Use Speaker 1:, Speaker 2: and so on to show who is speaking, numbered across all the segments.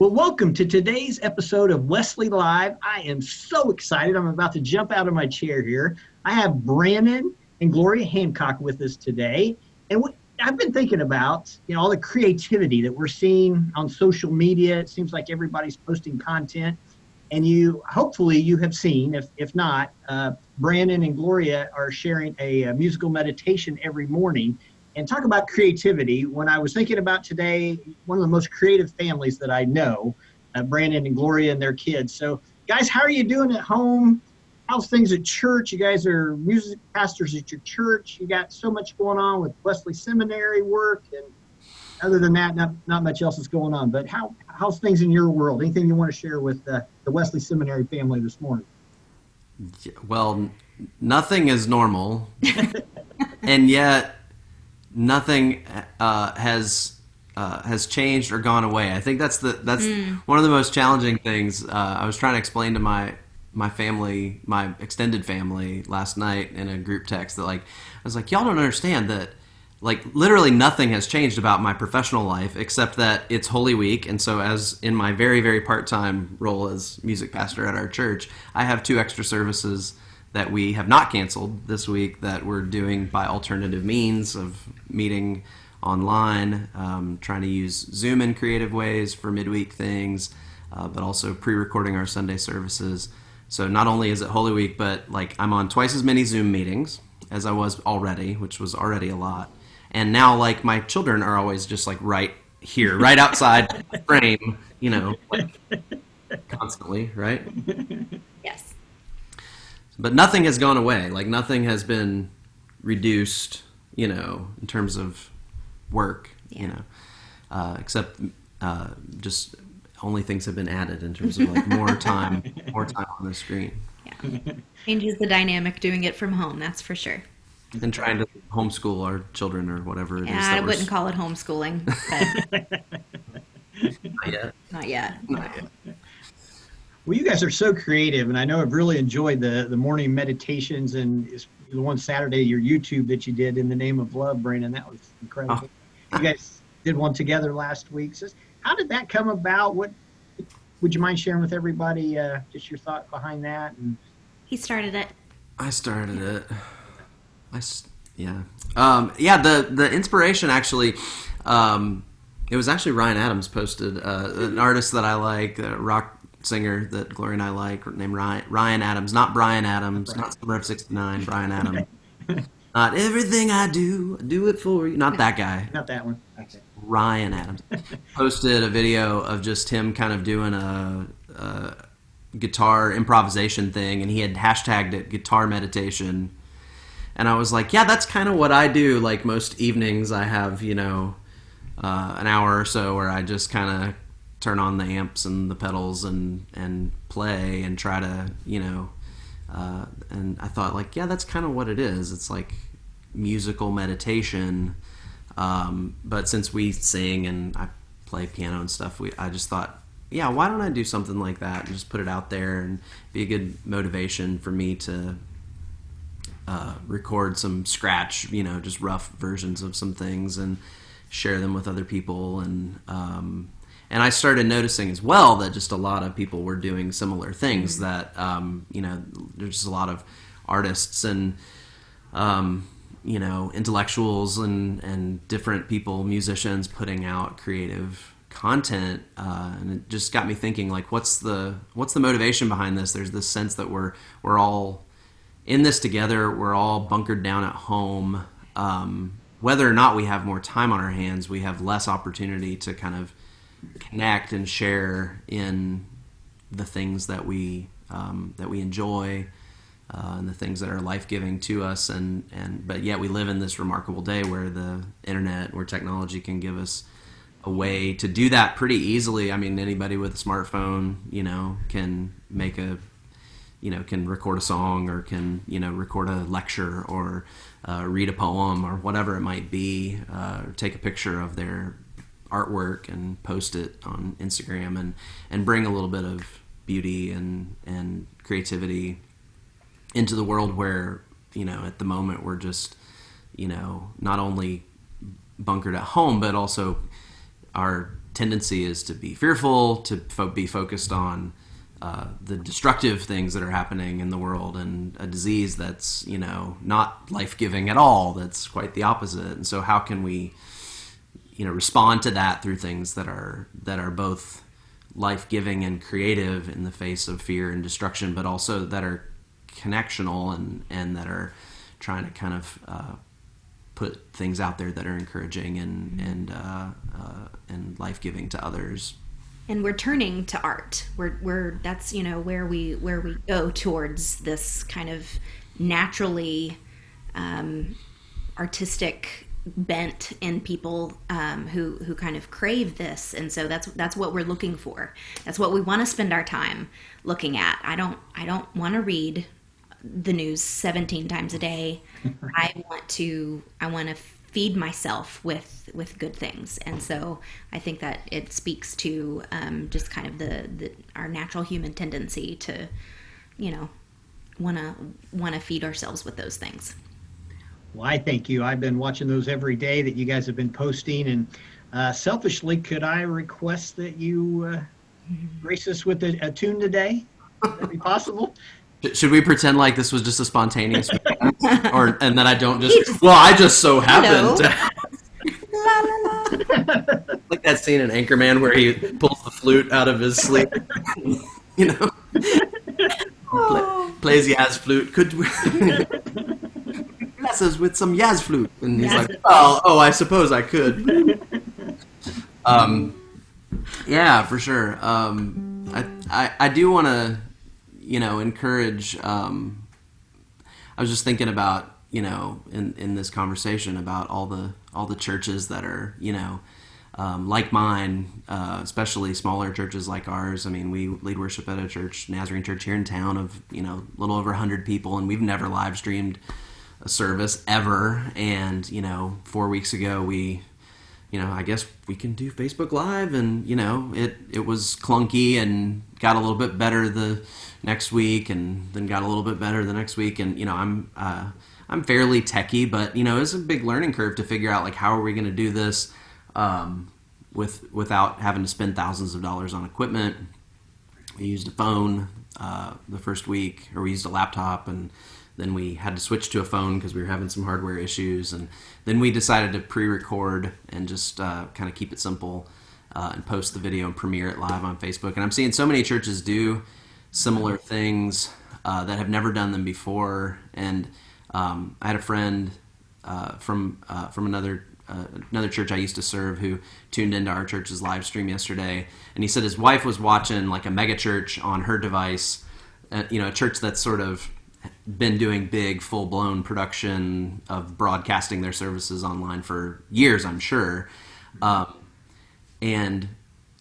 Speaker 1: Well, welcome to today's episode of Wesley Live. I am so excited. I'm about to jump out of my chair here. I have Brannon and Gloria Hancock with us today. And I've been thinking about, all the creativity that we're seeing on social media. It seems like everybody's posting content. And hopefully you have seen, if not, Brannon and Gloria are sharing a musical meditation every morning. And talk about creativity. When I was thinking about today, one of the most creative families that I know, Brannon and Gloria and their kids. So, guys, how are you doing at home? How's things at church? You guys are music pastors at your church. You got so much going on with Wesley Seminary work, and other than that, not much else is going on. But how's things in your world? Anything you want to share with the Wesley Seminary family this morning?
Speaker 2: Well, nothing is normal, and yet nothing has changed or gone away. I think that's one of the most challenging things. I was trying to explain to my family, my extended family, last night in a group text that I was like, y'all don't understand that literally nothing has changed about my professional life except that it's Holy Week, and so as in my very, very part-time role as music pastor at our church, I have 2 extra services that we have not canceled this week that we're doing by alternative means of meeting online, trying to use Zoom in creative ways for midweek things, but also pre-recording our Sunday services. So not only is it Holy Week, but I'm on twice as many Zoom meetings as I was already, which was already a lot. And now my children are always just right here, right outside the frame, constantly, right?
Speaker 3: Yes.
Speaker 2: But nothing has gone away. Nothing has been reduced, in terms of work, except just only things have been added in terms of more time on the screen.
Speaker 3: Yeah. Changes the dynamic doing it from home, that's for sure.
Speaker 2: And trying to homeschool our children or whatever it is.
Speaker 3: Yeah, I wouldn't call it homeschooling. But
Speaker 2: Not yet.
Speaker 3: Not yet.
Speaker 2: Not yet.
Speaker 1: Well, you guys are so creative, and I know I've really enjoyed the morning meditations and the one Saturday, your YouTube that you did in the name of love, Brannon. That was incredible. You guys did one together last week. So how did that come about? What would you mind sharing with everybody? Just your thought behind that? And
Speaker 3: He started it.
Speaker 2: I started it. The inspiration actually, it was actually Ryan Adams posted, an artist that I like, a rock singer that Gloria and I like, named Ryan Adams, not Brian Adams, not Summer of '69, Brian Adams. Not everything I do it for you. Not that guy.
Speaker 1: Not that one. Okay.
Speaker 2: Ryan Adams posted a video of just him kind of doing a guitar improvisation thing, and he had hashtagged it guitar meditation. And I was like, yeah, that's kind of what I do. Most evenings I have, an hour or so where I just kind of turn on the amps and the pedals and play and try to, and I thought yeah, that's kind of what it is. It's musical meditation. But since we sing and I play piano and stuff, I just thought, yeah, why don't I do something like that and just put it out there and be a good motivation for me to record some scratch, just rough versions of some things and share them with other people. And I started noticing as well that just a lot of people were doing similar things, that, there's just a lot of artists and, intellectuals and different people, musicians putting out creative content. And it just got me thinking, what's the motivation behind this? There's this sense that we're all in this together. We're all bunkered down at home. Whether or not we have more time on our hands, we have less opportunity to kind of connect and share in the things that we enjoy, and the things that are life-giving to us, but yet we live in this remarkable day where the internet, where technology can give us a way to do that pretty easily. I mean, anybody with a smartphone, can make can record a song, or can record a lecture, or read a poem, or whatever it might be, or take a picture of their artwork and post it on Instagram, and bring a little bit of beauty and creativity into the world where, at the moment we're just, not only bunkered at home, but also our tendency is to be fearful, to be focused on the destructive things that are happening in the world, and a disease that's, not life-giving at all, that's quite the opposite. And so how can we, respond to that through things that are both life-giving and creative in the face of fear and destruction, but also that are connectional and that are trying to kind of put things out there that are encouraging and life-giving to others.
Speaker 3: And we're turning to art. We're that's where we go towards this kind of naturally artistic bent in people who kind of crave this, and so that's what we're looking for. That's what we want to spend our time looking at. I don't want to read the news 17 times a day. I want to feed myself with good things, and so I think that it speaks to just kind of the our natural human tendency to want to feed ourselves with those things.
Speaker 1: Well, I thank you. I've been watching those every day that you guys have been posting, and selfishly, could I request that you grace us with a tune today? Would that be possible?
Speaker 2: Should we pretend like this was just a spontaneous and that I don't I just so happened to...
Speaker 3: La, la, la.
Speaker 2: Like that scene in Anchorman where he pulls the flute out of his sleeve. Plays Yaz flute. Could we... bless us with some Yaz flute? And he's like, oh, I suppose I could. Yeah, for sure. I do want to, encourage. I was just thinking about, in this conversation about all the churches that are, like mine, especially smaller churches like ours. I mean, we lead worship at a church, Nazarene Church here in town, of a little over 100 people, and we've never live streamed a service ever. And 4 weeks ago we I guess we can do Facebook Live, and it was clunky and got a little bit better the next week, and then got a little bit better the next week. And I'm fairly techie, but it's a big learning curve to figure out, like, how are we going to do this without having to spend thousands of dollars on equipment. We used a phone the first week, or we used a laptop, and then we had to switch to a phone because we were having some hardware issues. And then we decided to pre-record and just kind of keep it simple and post the video and premiere it live on Facebook. And I'm seeing so many churches do similar things that have never done them before. And I had a friend from another church I used to serve who tuned into our church's live stream yesterday. And he said his wife was watching like a mega church on her device, a church that's sort of been doing big, full-blown production of broadcasting their services online for years, I'm sure. And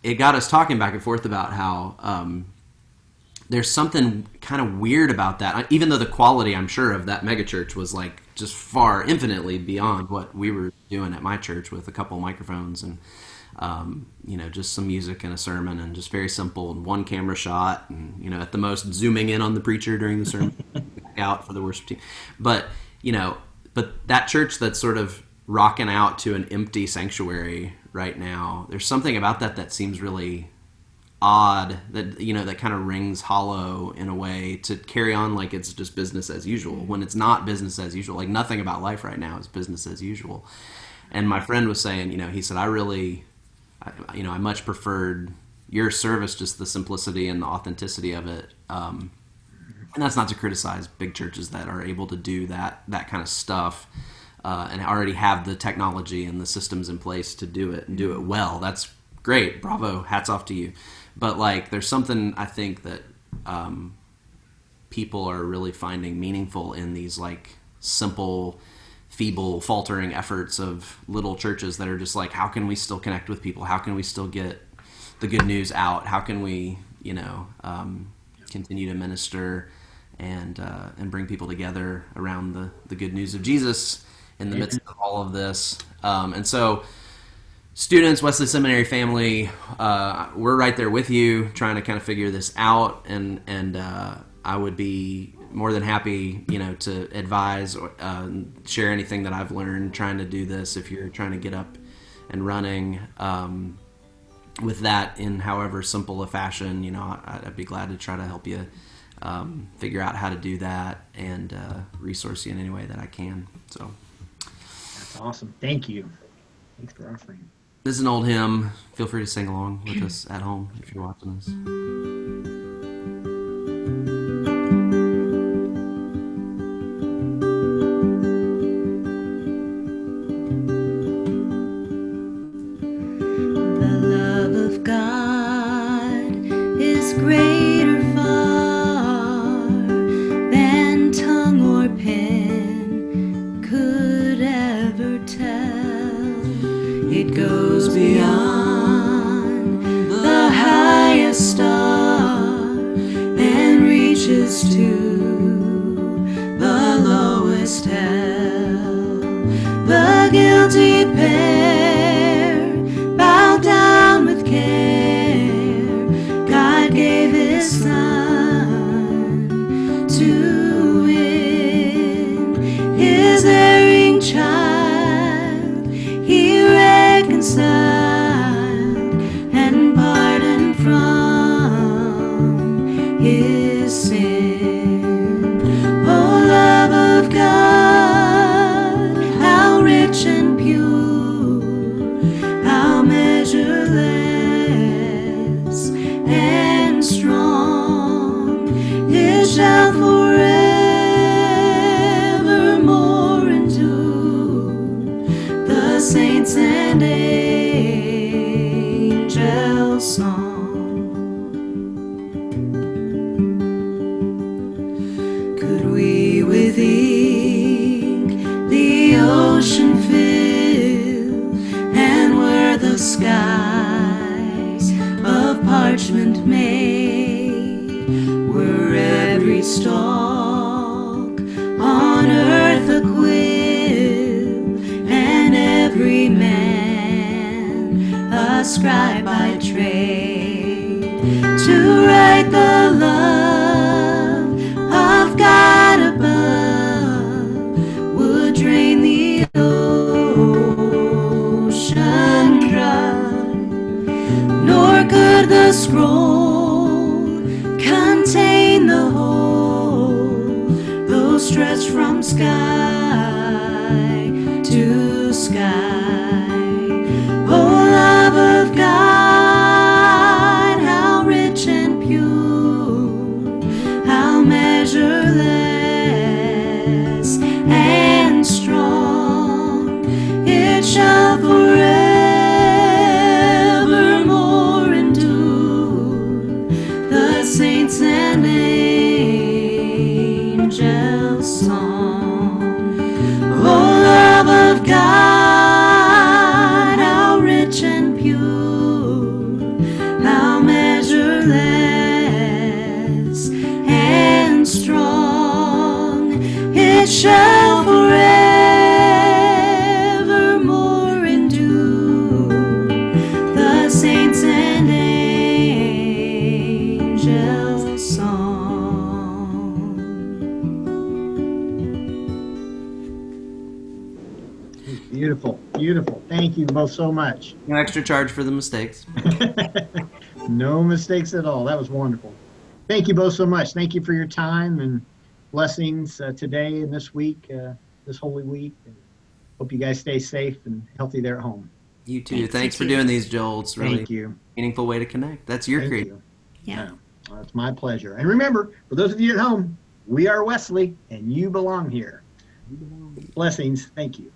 Speaker 2: it got us talking back and forth about how there's something kind of weird about that. Even though the quality, I'm sure, of that megachurch was like just far infinitely beyond what we were doing at my church with a couple microphones and just some music and a sermon, and just very simple, and one camera shot, and at the most zooming in on the preacher during the sermon, back out for the worship team. But that church that's sort of rocking out to an empty sanctuary right now, there's something about that seems really odd, that that kind of rings hollow in a way, to carry on like it's just business as usual, when it's not business as usual. Like, nothing about life right now is business as usual. And my friend was saying, he said, I much preferred your service, just the simplicity and the authenticity of it. And that's not to criticize big churches that are able to do that kind of stuff and already have the technology and the systems in place to do it and do it well. That's great. Bravo. Hats off to you. But like, there's something I think that people are really finding meaningful in these like simple, feeble, faltering efforts of little churches that are just like, how can we still connect with people? How can we still get the good news out? How can we, continue to minister and bring people together around the good news of Jesus in the midst of all of this? And so, students, Wesley Seminary family, we're right there with you, trying to kind of figure this out, and I would be more than happy, to advise or share anything that I've learned trying to do this if you're trying to get up and running. with that in however simple a fashion, I'd be glad to try to help you figure out how to do that and resource you in any way that I can. So
Speaker 1: that's awesome. Thank you. Thanks for offering.
Speaker 2: This is an old hymn. Feel free to sing along with us at home if you're watching this.
Speaker 3: Greater far than tongue or pen could ever tell. It goes beyond the highest star and reaches to the lowest hell. The guilty pair bowed down with care. Gave his son to win his erring child. He reconciled and pardoned from his sin. Oh, love of God, how rich and pure, how measureless and strong, it shall forevermore endure. The saints and angels' song. Could we with ink the ocean fill, and were the skies of parchment made, were every stalk on earth a quill, and every man a scribe by trade, to write the love of God above, would drain the ocean dry, nor could the scroll contain the whole, though stretched from sky to sky. Oh, love of God, how rich and pure, how measureless and strong, it shall forevermore endure. The saints and angels' song. Oh, love of God, how rich and pure, how measureless and strong, it shall forevermore endure. The saints and angels' song.
Speaker 1: Beautiful, beautiful. Thank you both so much.
Speaker 2: No extra charge for the mistakes.
Speaker 1: No mistakes at all. That was wonderful. Thank you both so much. Thank you for your time and blessings today and this week, this Holy Week. And hope you guys stay safe and healthy there at home.
Speaker 2: You too. Thanks for doing these, Joel. It's really
Speaker 1: Thank you.
Speaker 2: meaningful way to connect. That's your
Speaker 1: Thank
Speaker 2: creative.
Speaker 1: you.
Speaker 3: Yeah.
Speaker 1: Well, it's my pleasure. And remember, for those of you at home, we are Wesley and you belong here. Blessings. Thank you.